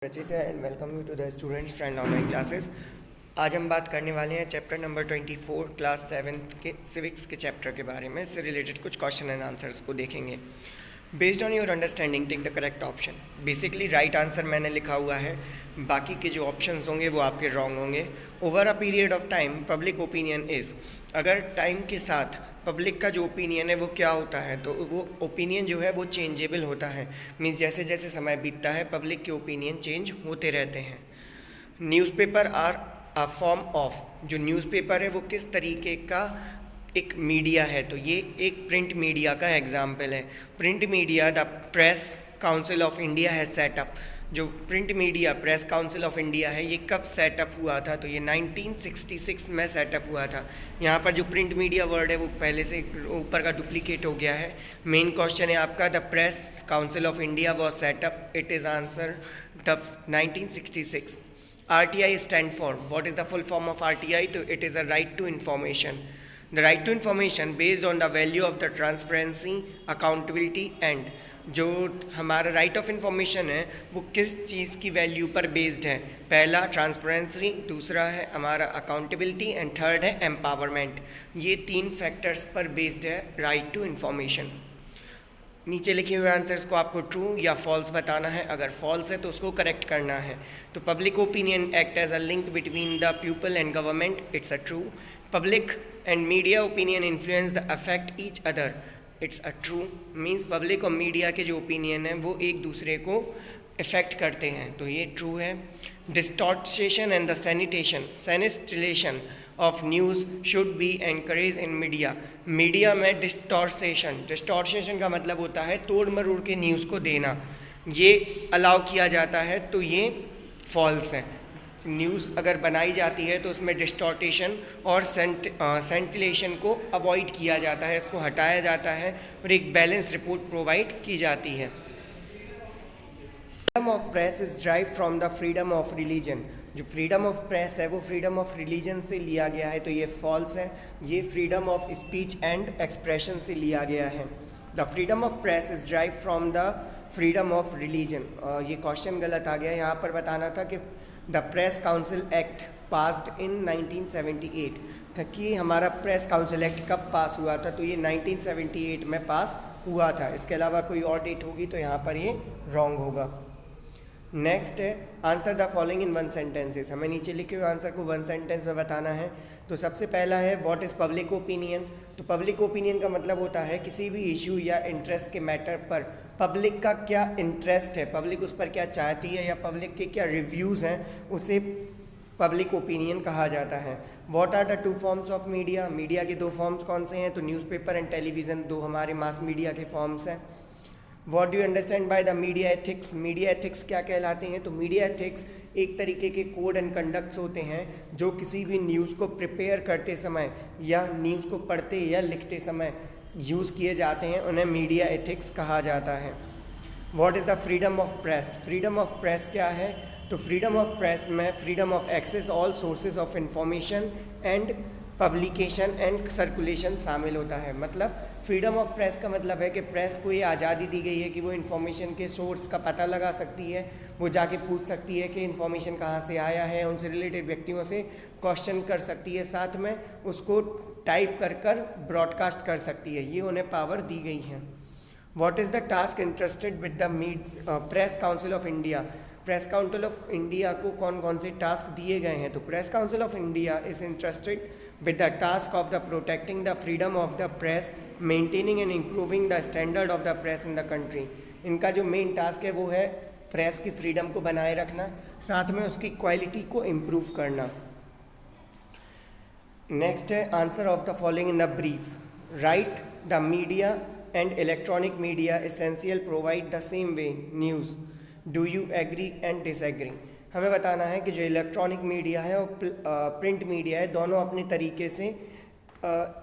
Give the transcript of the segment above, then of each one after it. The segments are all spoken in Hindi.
रचित and welcome you to the students friend online classes. आज हम बात करने वाले हैं चैप्टर नंबर 24 क्लास 7 के सिविक्स के चैप्टर के बारे में। इससे रिलेटेड कुछ क्वेश्चन एंड आंसर्स को देखेंगे। Based on your understanding take the correct option. Basically right answer मैंने लिखा हुआ है, बाकी के जो ऑप्शंस होंगे वो आपके रॉन्ग होंगे। Over a period of time public opinion is, अगर टाइम के साथ पब्लिक का जो ओपिनियन है वो क्या होता है, तो वो ओपिनियन जो है वो चेंजेबल होता है। मीन्स जैसे जैसे समय बीतता है पब्लिक के ओपिनियन चेंज होते रहते हैं। Newspaper are a form of, जो न्यूज़पेपर है वो किस तरीके का एक मीडिया है, तो ये एक प्रिंट मीडिया का एग्जाम्पल है। Print media the press council of India है सेटअप। जो print media press council of India है ये कब सेटअप हुआ था, तो ये 1966 में सेटअप हुआ था। यहाँ पर जो प्रिंट मीडिया वर्ड है वो पहले से ऊपर का डुप्लीकेट हो गया है। मेन क्वेश्चन है आपका the press council of India was setup, it is answer the 1966। RTI stand for, what is the full form of RTI? तो it is a right to information. The right to information based on the value of the transparency, accountability and, जो हमारा राइट ऑफ इंफॉर्मेशन है वो किस चीज़ की वैल्यू पर बेस्ड है। पहला ट्रांसपेरेंसी, दूसरा है हमारा अकाउंटेबिलिटी एंड थर्ड है एम्पावरमेंट। ये तीन फैक्टर्स पर बेस्ड है राइट टू इंफॉर्मेशन। नीचे लिखे हुए आंसर्स को आपको ट्रू या फॉल्स बताना है। अगर फॉल्स है तो उसको करेक्ट करना है। तो public opinion act as a link between the people and government, it's a true. Public and media opinion influence the affect each other, it's a true. Means public और मीडिया के जो ओपिनियन है वो एक दूसरे को इफेक्ट करते हैं, तो ये ट्रू है। Distortion and the sensationalisation of news should be encourage in media. Media में डिस्टॉर्टेशन का मतलब होता है तोड़ मरोड़ के न्यूज़ को देना, ये अलाउ किया जाता है, तो ये फॉल्स है। न्यूज़ अगर बनाई जाती है तो उसमें डिस्टॉर्टेशन और सेंटिलेशन को अवॉइड किया जाता है, इसको हटाया जाता है और एक बैलेंस रिपोर्ट प्रोवाइड की जाती है। Freedom of press is drive from the freedom of religion. जो फ्रीडम ऑफ प्रेस है वो फ्रीडम ऑफ रिलीजन से लिया गया है, तो ये फॉल्स है। ये freedom of speech and expression से लिया गया है। The freedom of press is drive from the freedom of religion. ये क्वेश्चन गलत आ गया। यहाँ पर बताना था कि the press council act passed in 1978, कि हमारा प्रेस काउंसिल एक्ट कब पास हुआ था, तो ये 1978 में पास हुआ था। इसके अलावा कोई और डेट होगी तो यहाँ पर ये रॉन्ग होगा। नेक्स्ट है answer the following in one sentences. हमें नीचे लिखे हुए आंसर को वन सेंटेंस में बताना है। तो सबसे पहला है व्हाट इज़ पब्लिक ओपिनियन। तो पब्लिक ओपिनियन का मतलब होता है किसी भी इशू या इंटरेस्ट के मैटर पर पब्लिक का क्या इंटरेस्ट है, पब्लिक उस पर क्या चाहती है या पब्लिक के क्या रिव्यूज़ हैं, उसे पब्लिक ओपिनियन कहा जाता है। What are the two forms of media. Media के दो फॉर्म्स कौन से हैं, तो न्यूज़पेपर एंड टेलीविज़न, दो हमारे मास मीडिया के फॉर्म्स हैं। What do you understand by the media ethics. Media ethics क्या कहलाते हैं, तो मीडिया एथिक्स एक तरीके के कोड एंड कंडक्ट्स होते हैं जो किसी भी न्यूज़ को प्रिपेयर करते समय या न्यूज़ को पढ़ते या लिखते समय यूज़ किए जाते हैं, उन्हें मीडिया एथिक्स कहा जाता है। What is the freedom of press. Freedom of press क्या है, तो फ्रीडम ऑफ प्रेस में freedom of access all sources of information and publication and circulation शामिल होता है। मतलब फ्रीडम ऑफ प्रेस का मतलब है कि प्रेस को ये आज़ादी दी गई है कि वो इन्फॉर्मेशन के सोर्स का पता लगा सकती है, वो जाके पूछ सकती है कि इन्फॉर्मेशन कहाँ से आया है, उनसे रिलेटेड व्यक्तियों से क्वेश्चन कर सकती है, साथ में उसको टाइप कर कर ब्रॉडकास्ट कर सकती है, ये उन्हें पावर दी गई है। What is the task interested with the press council of India. Press council of India को कौन कौन से टास्क दिए गए हैं, तो press council of India is interested with the task of the protecting the freedom of the press, maintaining and improving the standard of the press in the country। इनका जो मेन टास्क है वो है प्रेस की फ्रीडम को बनाए रखना, साथ में उसकी क्वालिटी को इम्प्रूव करना। नेक्स्ट है answer of the following in the brief. Write the media and electronic media essential provide the same way news, do you agree and disagree. हमें बताना है कि जो इलेक्ट्रॉनिक मीडिया है और प्रिंट मीडिया है दोनों अपने तरीके से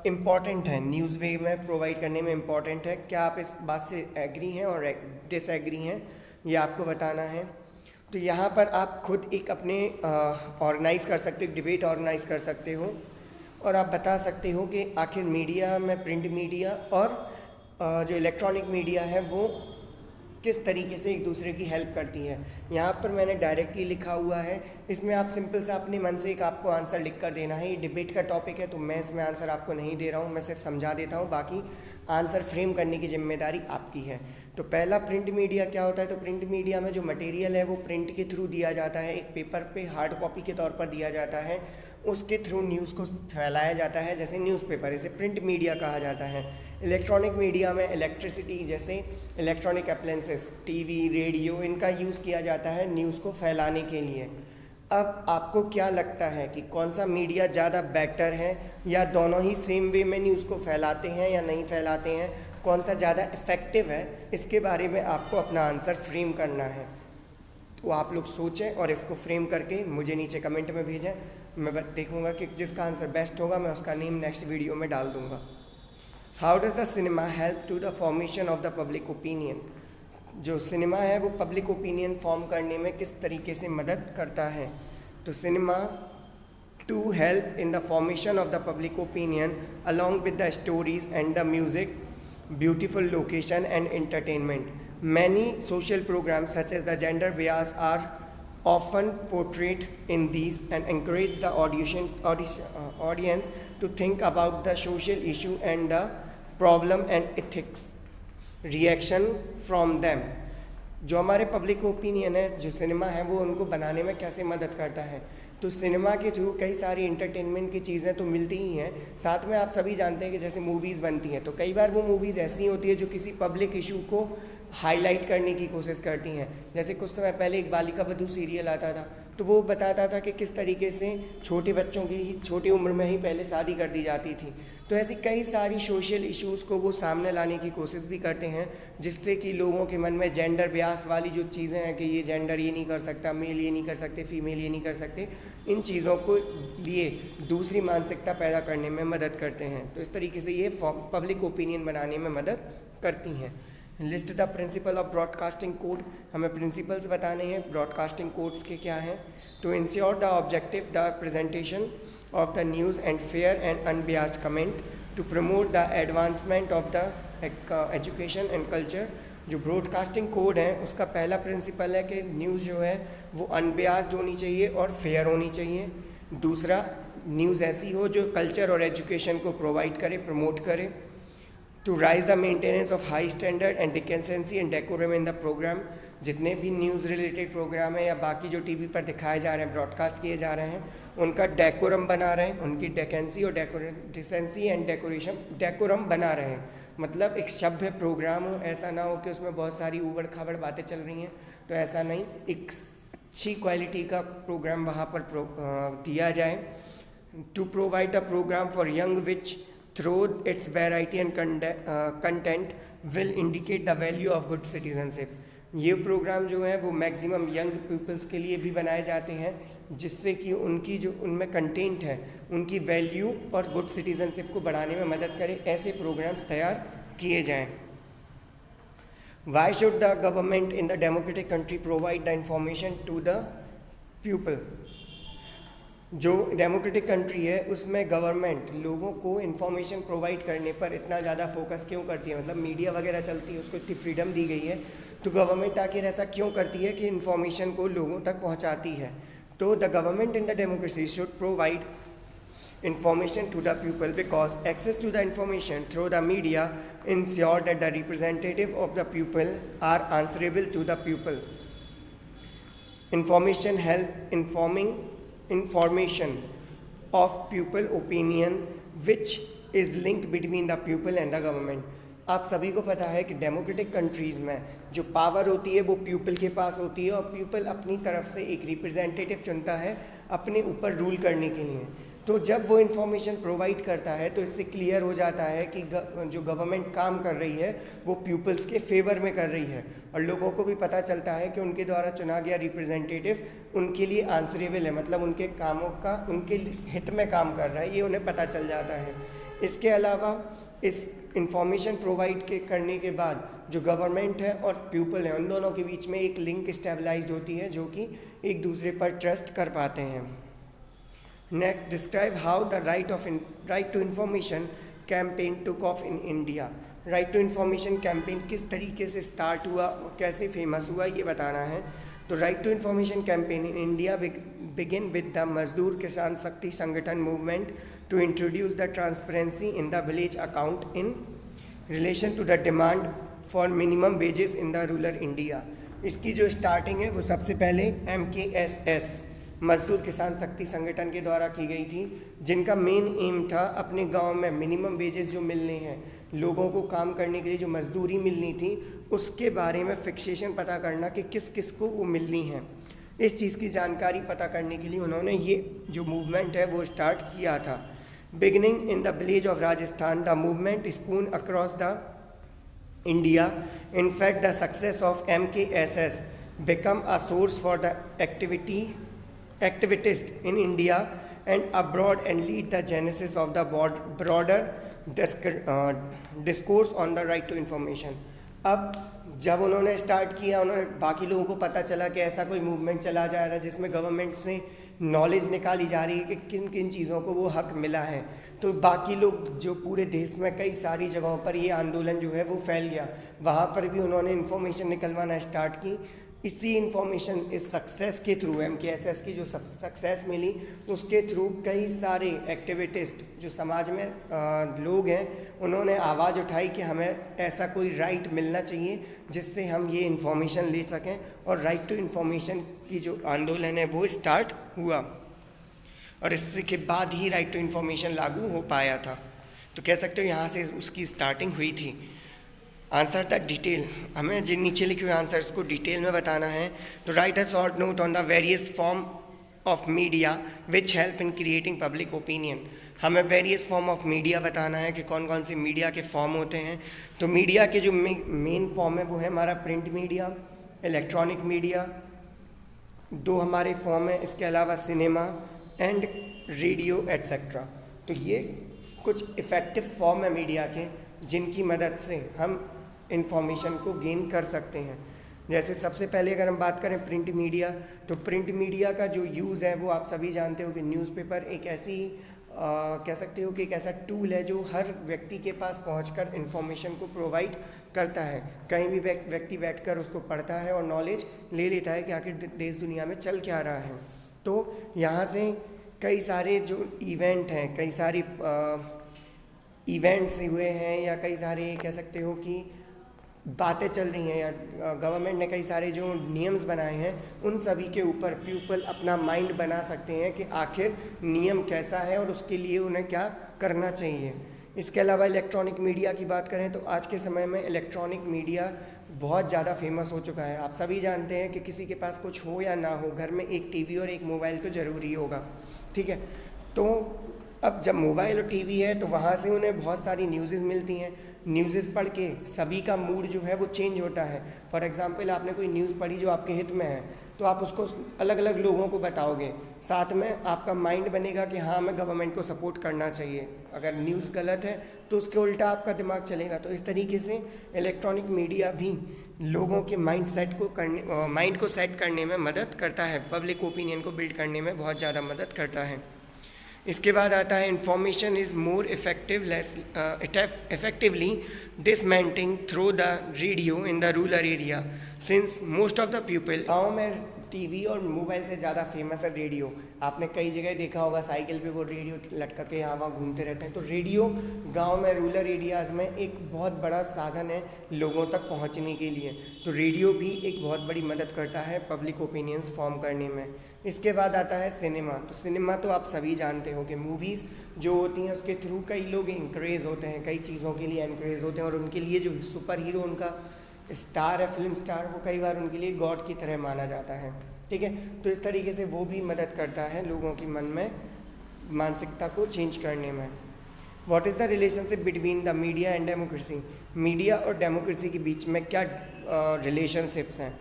इम्पॉर्टेंट है, न्यूज़ वे में प्रोवाइड करने में इम्पॉर्टेंट है। क्या आप इस बात से एग्री हैं और डिसएग्री हैं, ये आपको बताना है। तो यहाँ पर आप खुद एक अपने ऑर्गेनाइज़ कर सकते हो, एक डिबेट ऑर्गेनाइज़ कर सकते हो और आप बता सकते हो कि आखिर मीडिया में प्रिंट मीडिया और जो इलेक्ट्रॉनिक मीडिया है वो किस तरीके से एक दूसरे की हेल्प करती है। यहाँ पर मैंने डायरेक्टली लिखा हुआ है, इसमें आप सिंपल से अपने मन से एक आपको आंसर लिख कर देना है। ये डिबेट का टॉपिक है तो मैं इसमें आंसर आपको नहीं दे रहा हूँ, मैं सिर्फ समझा देता हूँ, बाकी आंसर फ्रेम करने की जिम्मेदारी आपकी है। तो पहला, प्रिंट मीडिया क्या होता है। तो प्रिंट मीडिया में जो मटेरियल है वो प्रिंट के थ्रू दिया जाता है, एक पेपर पे हार्ड कॉपी के तौर पर दिया जाता है, उसके थ्रू न्यूज़ को फैलाया जाता है, जैसे न्यूज़पेपर, इसे प्रिंट मीडिया कहा जाता है। इलेक्ट्रॉनिक मीडिया में इलेक्ट्रिसिटी, जैसे इलेक्ट्रॉनिक अप्लायंसेस, टीवी, रेडियो, इनका यूज़ किया जाता है न्यूज़ को फैलाने के लिए। अब आपको क्या लगता है कि कौन सा मीडिया ज़्यादा बेटर है, या दोनों ही सेम वे में न्यूज़ को फैलाते हैं या नहीं फैलाते हैं, कौन सा ज़्यादा इफ़ेक्टिव है, इसके बारे में आपको अपना आंसर फ्रेम करना है। तो आप लोग सोचें और इसको फ्रेम करके मुझे नीचे कमेंट में भेजें। मैं देखूंगा कि जिसका आंसर बेस्ट होगा मैं उसका नेम नेक्स्ट वीडियो में डाल दूंगा। How does the cinema help to the formation of the public opinion. जो सिनेमा है वो पब्लिक ओपिनियन फॉर्म करने में किस तरीके से मदद करता है। तो cinema to help in the formation of the public opinion along with the stories and the music, beautiful location and entertainment. Many social programs such as the gender bias are often portrayed in these and encourage the audience to think about the social issue and the problem and ethics reaction from them. जो हमारे पब्लिक ओपिनियन है, जो सिनेमा है, वो उनको बनाने में कैसे मदद करता है। तो सिनेमा के थ्रू कई सारी इंटरटेनमेंट की चीज़ें तो मिलती ही हैं, साथ में आप सभी जानते हैं कि जैसे मूवीज़ बनती हैं तो कई बार वो मूवीज़ ऐसी होती है जो किसी पब्लिक इशू को हाईलाइट करने की कोशिश करती हैं। जैसे कुछ समय पहले एक बालिका बधू सीरियल आता था, तो वो बताता था कि किस तरीके से छोटे बच्चों की ही छोटी उम्र में ही पहले शादी कर दी जाती थी। तो ऐसी कई सारी सोशल इश्यूज़ को वो सामने लाने की कोशिश भी करते हैं, जिससे कि लोगों के मन में जेंडर ब्यास वाली जो चीज़ें हैं कि ये जेंडर ये नहीं कर सकता, मेल ये नहीं कर सकते, फीमेल ये नहीं कर सकते, इन चीज़ों को लिए दूसरी मानसिकता पैदा करने में मदद करते हैं। तो इस तरीके से ये पब्लिक ओपिनियन बनाने में मदद करती हैं। List the principle of broadcasting code. हमें प्रिंसिपल्स बताने हैं ब्रॉडकास्टिंग कोड्स के क्या हैं। तो ensure the objective the presentation of the news and fair and unbiased comment, to promote the advancement of the education and culture। जो ब्रॉडकास्टिंग कोड है उसका पहला प्रिंसिपल है कि न्यूज़ जो है वो अनबियास्ड होनी चाहिए और फेयर होनी चाहिए। दूसरा, न्यूज़ ऐसी हो जो कल्चर और एजुकेशन को प्रोवाइड करे, प्रमोट करे। To rise the maintenance of high standard and decency and decorum in the programme. जितने भी न्यूज़ रिलेटेड प्रोग्राम है या बाकी जो टीवी पर दिखाए जा रहे हैं, ब्रॉडकास्ट किए जा रहे हैं, उनका डेकोरम बना रहे हैं, उनकी डेकेंसी और डिसेंसी एंड डेकोरम बना रहे हैं। मतलब एक सभ्य प्रोग्राम हो, ऐसा ना हो कि उसमें बहुत सारी ऊबड़ खाबड़ बातें चल रही हैं, तो ऐसा नहीं, एक अच्छी क्वालिटी का प्रोग्राम वहाँ पर दिया जाए। To provide a programme for young which through its variety and content will indicate the value of good citizenship। ये प्रोग्राम जो है वो मैक्सिमम यंग पीपल्स के लिए भी बनाए जाते हैं, जिससे कि उनकी जो उनमें कंटेंट है उनकी वैल्यू और गुड सिटीजनशिप को बढ़ाने में मदद करे, ऐसे प्रोग्राम्स तैयार किए जाएं। Why should the government in the democratic country provide the information to the people. जो डेमोक्रेटिक कंट्री है उसमें गवर्नमेंट लोगों को इन्फॉर्मेशन प्रोवाइड करने पर इतना ज़्यादा फोकस क्यों करती है, मतलब मीडिया वगैरह चलती है, उसको इतनी फ्रीडम दी गई है, तो गवर्नमेंट आखिर ऐसा क्यों करती है कि इन्फॉर्मेशन को लोगों तक पहुंचाती है। तो the government in the democracy should provide information to the people because access to the information through the media ensure that the representative of the people are answerable to the people। Information help information of people opinion which is linked between the people and the government। आप सभी को पता है कि डेमोक्रेटिक कंट्रीज़ में जो पावर होती है वो पीपल के पास होती है और पीपल अपनी तरफ से एक रिप्रेजेंटेटिव चुनता है अपने ऊपर रूल करने के लिए। तो जब वो इन्फॉर्मेशन प्रोवाइड करता है तो इससे क्लियर हो जाता है कि जो गवर्नमेंट काम कर रही है वो पीपल्स के फेवर में कर रही है, और लोगों को भी पता चलता है कि उनके द्वारा चुना गया रिप्रेजेंटेटिव उनके लिए आंसरेबल है, मतलब उनके कामों का उनके हित में काम कर रहा है, ये उन्हें पता चल जाता है। इसके अलावा इस इंफॉर्मेशन प्रोवाइड करने के बाद जो गवर्नमेंट है और पीपल है उन दोनों के बीच में एक लिंक स्टेबलाइज्ड होती है जो कि एक दूसरे पर ट्रस्ट कर पाते हैं। Next, describe how the right to information campaign took off in India. Right to information campaign किस तरीके से स्टार्ट हुआ, कैसे फेमस हुआ, ये बताना है। तो right to information campaign in India begin with the Mazdoor Kisan Shakti Sangathan movement to introduce the transparency in the village account in relation to the demand for minimum wages in the rural India. इसकी जो स्टार्टिंग है वो सबसे पहले MKSS मजदूर किसान शक्ति संगठन के द्वारा की गई थी, जिनका मेन एम था अपने गांव में मिनिमम वेजेस जो मिलने हैं, लोगों को काम करने के लिए जो मजदूरी मिलनी थी उसके बारे में फिक्सेशन पता करना कि किस किस को वो मिलनी है। इस चीज़ की जानकारी पता करने के लिए उन्होंने ये जो मूवमेंट है वो स्टार्ट किया था। Beginning in the village of Rajasthan, the movement spoon across the India. In fact, the success of MKSS become a source for the activists in India and abroad and lead the genesis of the broader discourse on the right to information। अब जब उन्होंने स्टार्ट किया, उन्होंने बाकी लोगों को पता चला कि ऐसा कोई मूवमेंट चला जा रहा है जिसमें गवर्नमेंट से नॉलेज निकाली जा रही है कि किन किन चीज़ों को वो हक मिला है, तो बाकी लोग जो पूरे देश में कई सारी जगहों पर ये आंदोलन जो है वो फैल गया, वहाँ पर भी उन्होंने इन्फॉर्मेशन निकलवाना स्टार्ट की। इसी इन्फॉर्मेशन इस सक्सेस के थ्रू, MKSS की जो सक्सेस मिली उसके थ्रू कई सारे एक्टिविटिस्ट जो समाज में लोग हैं, उन्होंने आवाज़ उठाई कि हमें ऐसा कोई राइट मिलना चाहिए जिससे हम ये इन्फॉर्मेशन ले सकें, और राइट टू इन्फॉर्मेशन की जो आंदोलन है वो स्टार्ट हुआ, और इससे के बाद ही राइट टू इन्फॉर्मेशन लागू हो पाया था। तो कह सकते हो यहाँ से उसकी स्टार्टिंग हुई थी। आंसर द डिटेल, हमें जिन नीचे लिखे हुए आंसर्स को डिटेल में बताना है। तो right a short note on the various form of media which help in creating public opinion. हमें वेरियस फॉर्म ऑफ मीडिया बताना है कि कौन कौन से मीडिया के फॉर्म होते हैं। तो मीडिया के जो मेन फॉर्म है वो है हमारा प्रिंट मीडिया, इलेक्ट्रॉनिक मीडिया, दो हमारे फॉर्म है, इसके अलावा सिनेमा एंड रेडियो एट्सेट्रा। तो ये कुछ इफ़ेक्टिव फॉर्म है मीडिया के जिनकी मदद से हम इंफॉर्मेशन को गेन कर सकते हैं। जैसे सबसे पहले अगर हम बात करें प्रिंट मीडिया, तो प्रिंट मीडिया का जो यूज़ है वो आप सभी जानते हो कि न्यूज़पेपर एक ऐसी कह सकते हो कि एक ऐसा टूल है जो हर व्यक्ति के पास पहुंचकर इंफॉर्मेशन को प्रोवाइड करता है। कहीं भी व्यक्ति बैठकर उसको पढ़ता है और नॉलेज ले लेता है कि आखिर देश दुनिया में चल क्या रहा है। तो यहाँ से कई सारे जो इवेंट हैं, कई सारी इवेंट्स हुए हैं, या कई सारे कह सकते हो कि बातें चल रही हैं, या गवर्नमेंट ने कई सारे जो नियम्स बनाए हैं उन सभी के ऊपर पीपल अपना माइंड बना सकते हैं कि आखिर नियम कैसा है और उसके लिए उन्हें क्या करना चाहिए। इसके अलावा इलेक्ट्रॉनिक मीडिया की बात करें तो आज के समय में इलेक्ट्रॉनिक मीडिया बहुत ज़्यादा फेमस हो चुका है। आप सभी जानते हैं कि किसी के पास कुछ हो या ना हो, घर में एक टीवी और एक मोबाइल तो ज़रूरी होगा, ठीक है। तो अब जब मोबाइल और टीवी है तो वहाँ से उन्हें बहुत सारी न्यूज़ेस मिलती हैं। न्यूज़ेस पढ़ के सभी का मूड जो है वो चेंज होता है। फॉर एग्जांपल आपने कोई न्यूज़ पढ़ी जो आपके हित में है, तो आप उसको अलग अलग लोगों को बताओगे, साथ में आपका माइंड बनेगा कि हाँ हमें गवर्नमेंट को सपोर्ट करना चाहिए। अगर न्यूज़ गलत है तो उसके उल्टा आपका दिमाग चलेगा। तो इस तरीके से इलेक्ट्रॉनिक मीडिया भी लोगों के माइंड को सेट करने में मदद करता है, पब्लिक ओपिनियन को बिल्ड करने में बहुत ज़्यादा मदद करता है। इसके बाद आता है information is more effectively disseminating through the radio in the rural area since most of the people. गाँव में टीवी और मोबाइल से ज़्यादा फेमस है रेडियो। आपने कई जगह देखा होगा साइकिल पे वो रेडियो लटका के यहाँ वहाँ घूमते रहते हैं। तो रेडियो गांव में रूरल एरियाज़ में एक बहुत बड़ा साधन है लोगों तक पहुँचने के लिए। तो रेडियो भी एक बहुत बड़ी मदद करता है पब्लिक ओपिनियंस फॉर्म करने में। इसके बाद आता है सिनेमा। तो सिनेमा तो आप सभी जानते हो कि मूवीज़ जो होती हैं उसके थ्रू कई लोग इंकरेज होते हैं, कई चीज़ों के लिए इंकरेज होते हैं, और उनके लिए जो सुपर हीरो उनका स्टार है, फिल्म स्टार, वो कई बार उनके लिए गॉड की तरह माना जाता है, ठीक है। तो इस तरीके से वो भी मदद करता है लोगों की मन में मानसिकता को चेंज करने में। What is the relationship between the media and democracy. Media और डेमोक्रेसी के बीच में क्या रिलेशनशिप्स हैं।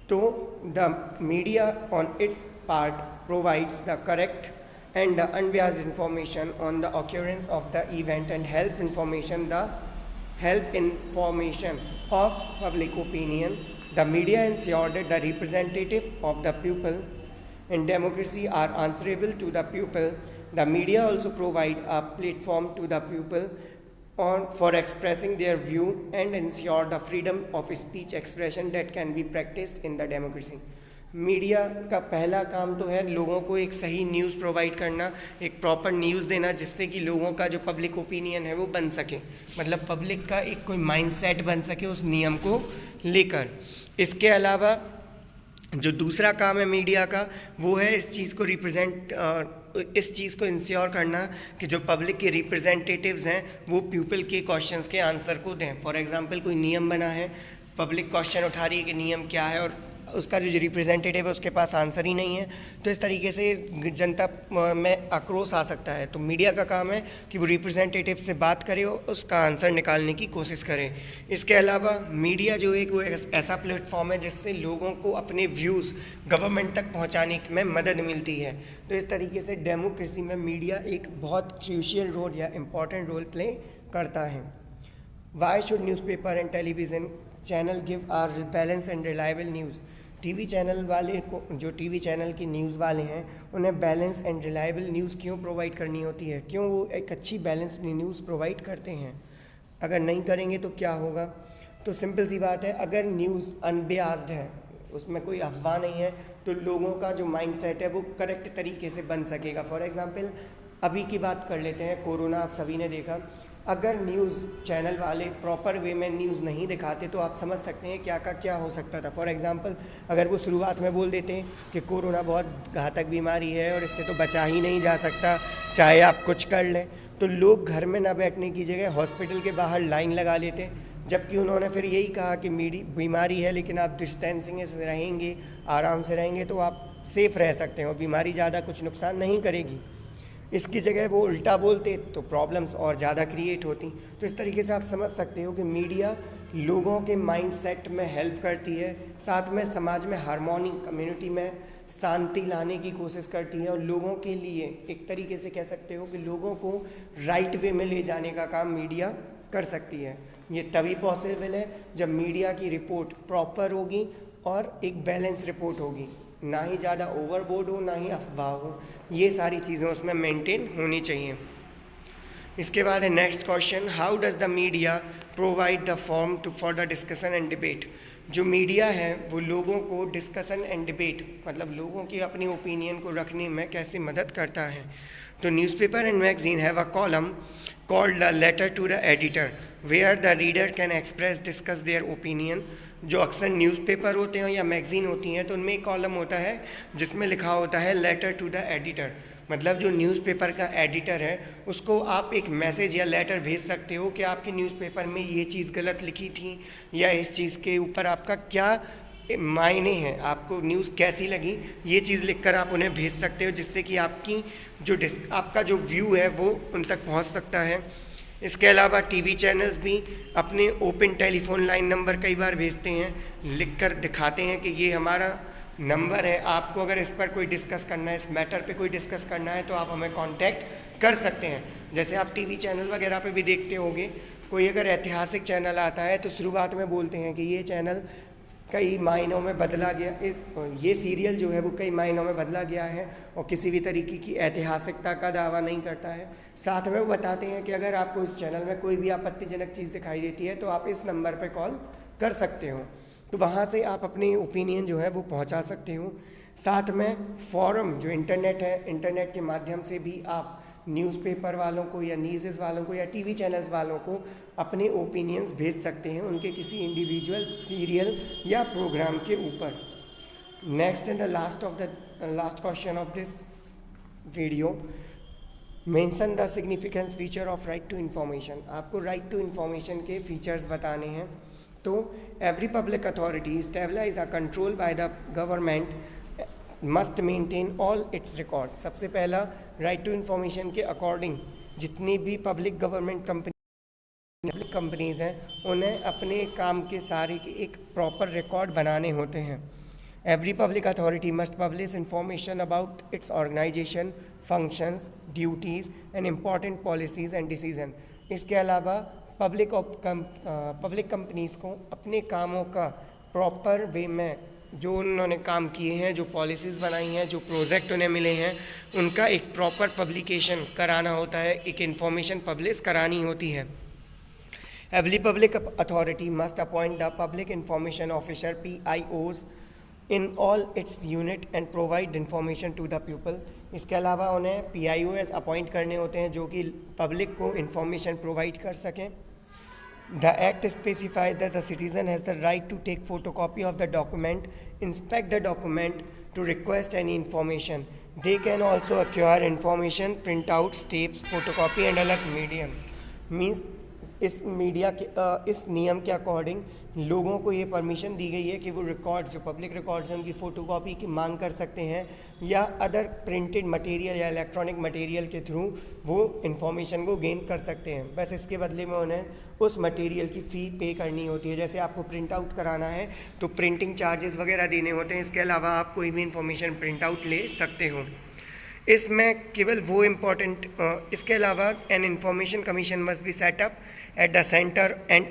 तो the media on it's part provides the correct and the unbiased information on the occurrence of the event and help information of public opinion. The media ensure that the representative of the people in democracy are answerable to the people. The media also provide a platform to the people on for expressing their view and ensure the freedom of speech expression that can be practiced in the democracy. Media का पहला काम तो है लोगों को एक सही न्यूज़ प्रोवाइड करना, एक प्रॉपर न्यूज़ देना, जिससे कि लोगों का जो पब्लिक ओपिनियन है वो बन सके, मतलब पब्लिक का एक कोई माइंडसेट बन सके उस नियम को लेकर। इसके अलावा जो दूसरा काम है मीडिया का वो है इस चीज़ को इस चीज़ को इंश्योर करना कि जो पब्लिक के रिप्रेजेंटेटिव्स हैं वो पीपल के क्वेश्चंस के आंसर को दें। फॉर एग्जांपल कोई नियम बना है, पब्लिक क्वेश्चन उठा रही है कि नियम क्या है और उसका जो रिप्रेजेंटेटिव है उसके पास आंसर ही नहीं है, तो इस तरीके से जनता में आक्रोश आ सकता है। तो मीडिया का काम है कि वो रिप्रेजेंटेटिव से बात करे और उसका आंसर निकालने की कोशिश करे। इसके अलावा मीडिया जो है वो ऐसा प्लेटफॉर्म है जिससे लोगों को अपने व्यूज़ गवर्नमेंट तक पहुंचाने में मदद मिलती है। तो इस तरीके से डेमोक्रेसी में मीडिया एक बहुत क्रूशियल रोल या इम्पॉर्टेंट रोल प्ले करता है। Why should newspaper and television channel give are balance and reliable news? TV channel वाले को, जो टीवी चैनल की न्यूज़ वाले हैं, उन्हें बैलेंस एंड रिलायबल न्यूज़ क्यों प्रोवाइड करनी होती है? क्यों वो एक अच्छी बैलेंस्ड न्यूज़ प्रोवाइड करते हैं? अगर नहीं करेंगे तो क्या होगा? तो सिंपल सी बात है, अगर न्यूज़ अनबियास्ड है, उसमें कोई अफवाह नहीं है, तो लोगों का जो माइंडसेट है वो करेक्ट तरीके से बन सकेगा। फॉर एग्जांपल अभी की बात कर लेते हैं, कोरोना आप सभी ने देखा। अगर न्यूज़ चैनल वाले प्रॉपर वे में न्यूज़ नहीं दिखाते तो आप समझ सकते हैं क्या का क्या हो सकता था। फॉर एग्जांपल अगर वो शुरुआत में बोल देते हैं कि कोरोना बहुत घातक बीमारी है और इससे तो बचा ही नहीं जा सकता, चाहे आप कुछ कर लें, तो लोग घर में ना बैठने की जगह हॉस्पिटल के बाहर लाइन लगा लेते। जबकि उन्होंने फिर यही कहा कि बीमारी है लेकिन आप डिस्टेंसिंग से रहेंगे, आराम से रहेंगे तो आप सेफ़ रह सकते हैं और बीमारी ज़्यादा कुछ नुकसान नहीं करेगी। इसकी जगह वो उल्टा बोलते तो प्रॉब्लम्स और ज़्यादा क्रिएट होती। तो इस तरीके से आप समझ सकते हो कि मीडिया लोगों के माइंडसेट में हेल्प करती है, साथ में समाज में हार्मोनी, कम्युनिटी में शांति लाने की कोशिश करती है और लोगों के लिए एक तरीके से कह सकते हो कि लोगों को राइट वे में ले जाने का काम मीडिया कर सकती है। ये तभी पॉसिबल है जब मीडिया की रिपोर्ट प्रॉपर होगी और एक बैलेंस रिपोर्ट होगी, ना ही ज़्यादा ओवरबोर्ड हो ना ही अफवाह हो, ये सारी चीज़ें उसमें मेंटेन होनी चाहिए। इसके बाद है next question, how does the media provide the form for the discussion and debate? जो मीडिया है वो लोगों को डिस्कशन एंड डिबेट, मतलब लोगों की अपनी ओपिनियन को रखने में कैसे मदद करता है? तो newspaper and magazine have a column called the letter to the editor where the reader can express discuss their opinion. जो अक्सर न्यूज़पेपर होते हैं या मैगज़ीन होती हैं तो उनमें एक कॉलम होता है जिसमें लिखा होता है लेटर टू द एडिटर, मतलब जो न्यूज़पेपर का एडिटर है उसको आप एक मैसेज या लेटर भेज सकते हो कि आपके न्यूज़पेपर में ये चीज़ गलत लिखी थी या इस चीज़ के ऊपर आपका क्या मायने हैं, आपको न्यूज़ कैसी लगी, ये चीज़ लिखकर आप उन्हें भेज सकते हो, जिससे कि आपका जो व्यू है वो उन तक पहुंच सकता है। इसके अलावा टीवी चैनल्स भी अपने ओपन टेलीफोन लाइन नंबर कई बार भेजते हैं, लिखकर दिखाते हैं कि ये हमारा नंबर है, आपको अगर इस पर कोई डिस्कस करना है, इस मैटर पे कोई डिस्कस करना है तो आप हमें कांटेक्ट कर सकते हैं। जैसे आप टीवी चैनल वगैरह पे भी देखते होंगे, कोई अगर ऐतिहासिक चैनल आता है तो शुरुआत में बोलते हैं कि ये चैनल कई मायनों में बदला गया, ये सीरियल जो है वो कई मायनों में बदला गया है और किसी भी तरीके की ऐतिहासिकता का दावा नहीं करता है। साथ में वो बताते हैं कि अगर आपको इस चैनल में कोई भी आपत्तिजनक चीज़ दिखाई देती है तो आप इस नंबर पर कॉल कर सकते हो, तो वहाँ से आप अपनी ओपिनियन जो है वो पहुँचा सकते हो। साथ में फॉरम जो इंटरनेट है, इंटरनेट के माध्यम से भी आप न्यूज़पेपर वालों को या न्यूज़ वालों को या टीवी चैनल्स वालों को अपने ओपिनियंस भेज सकते हैं उनके किसी इंडिविजुअल सीरियल या प्रोग्राम के ऊपर। Next and the last question of this video, mention the significance feature of right to information. आपको राइट टू इन्फॉर्मेशन के फीचर्स बताने हैं। तो every public authority stabilise a control by the government must maintain all its record. सबसे पहला राइट टू इन्फॉर्मेशन के अकॉर्डिंग जितनी भी पब्लिक गवर्नमेंट कंपनीज हैं उन्हें अपने काम के सारे के एक प्रॉपर रिकॉर्ड बनाने होते हैं। Every public authority must publish information about its organisation, functions, duties and important policies and decision. इसके अलावा पब्लिक कंपनीज़ को अपने कामों का प्रॉपर वे में जो उन्होंने काम किए हैं, जो पॉलिसीज़ बनाई हैं, जो प्रोजेक्ट उन्हें मिले हैं, उनका एक प्रॉपर पब्लिकेशन कराना होता है, एक इन्फॉर्मेशन पब्लिश करानी होती है। Every public authority must appoint the public information officer PIOs in all its unit and provide information to the people. इसके अलावा उन्हें PIOs अपॉइंट करने होते हैं जो कि पब्लिक को इंफॉर्मेशन प्रोवाइड कर सकें। The act specifies that the citizen has the right to take photocopy of the document, inspect the document, to request any information. They can also acquire information, print out, tapes, photocopy and अलग मीडियम। मीन्स इस नियम के अकॉर्डिंग लोगों को ये परमिशन दी गई है कि वो रिकॉर्ड्स, जो पब्लिक रिकॉर्ड्स हैं, उनकी फ़ोटोकॉपी की मांग कर सकते हैं या अदर प्रिंटेड मटेरियल या इलेक्ट्रॉनिक मटेरियल के थ्रू वो इंफॉर्मेशन को गेन कर सकते हैं। बस इसके बदले में उन्हें उस मटेरियल की फ़ी पे करनी होती है। जैसे आपको प्रिंट आउट कराना है तो प्रिंटिंग चार्जेस वगैरह देने होते हैं। इसके अलावा आप कोई भी इंफॉर्मेशन प्रिंट आउट ले सकते हो। इसमें केवल वो इम्पॉर्टेंट इसके अलावा an information commission must be set up at the centre and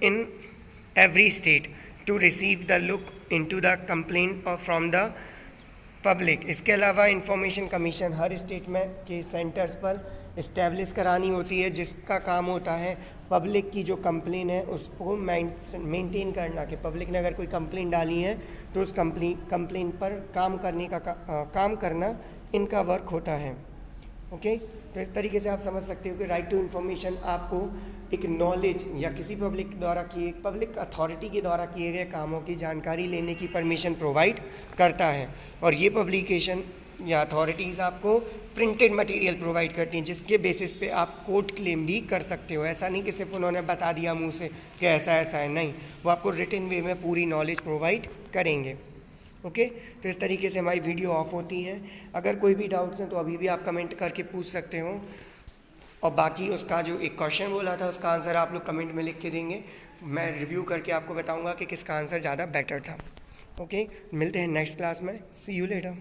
in every state to receive the look into the complaint from the public. इसके अलावा इंफॉर्मेशन कमीशन हर स्टेट में के सेंटर्स पर इस्टेब्लिश करानी होती है, जिसका काम होता है पब्लिक की जो कंप्लेन है उसको मेंटेन करना। कि पब्लिक ने अगर कोई कंप्लेन डाली है तो उस कंप्लेन पर काम करना इनका वर्क होता है। ओके, तो इस तरीके से आप समझ सकते हो कि राइट टू इन्फॉर्मेशन आपको एक नॉलेज या किसी पब्लिक अथॉरिटी के द्वारा किए गए कामों की जानकारी लेने की परमिशन प्रोवाइड करता है। और ये पब्लिकेशन या अथॉरिटीज़ आपको प्रिंटेड मटेरियल प्रोवाइड करती हैं जिसके बेसिस पे आप कोर्ट क्लेम भी कर सकते हो। ऐसा नहीं कि सिर्फ उन्होंने बता दिया मुंह से कि ऐसा ऐसा है, नहीं, वो आपको रिटन वे में पूरी नॉलेज प्रोवाइड करेंगे। ओके, तो इस तरीके से हमारी वीडियो ऑफ होती है। अगर कोई भी डाउट्स हैं तो अभी भी आप कमेंट करके पूछ सकते हो, और बाकी उसका जो एक क्वेश्चन बोला था उसका आंसर आप लोग कमेंट में लिख के देंगे। मैं रिव्यू करके आपको बताऊंगा कि किसका आंसर ज़्यादा बेटर था। ओके, मिलते हैं नेक्स्ट क्लास में। सी यू लेटर।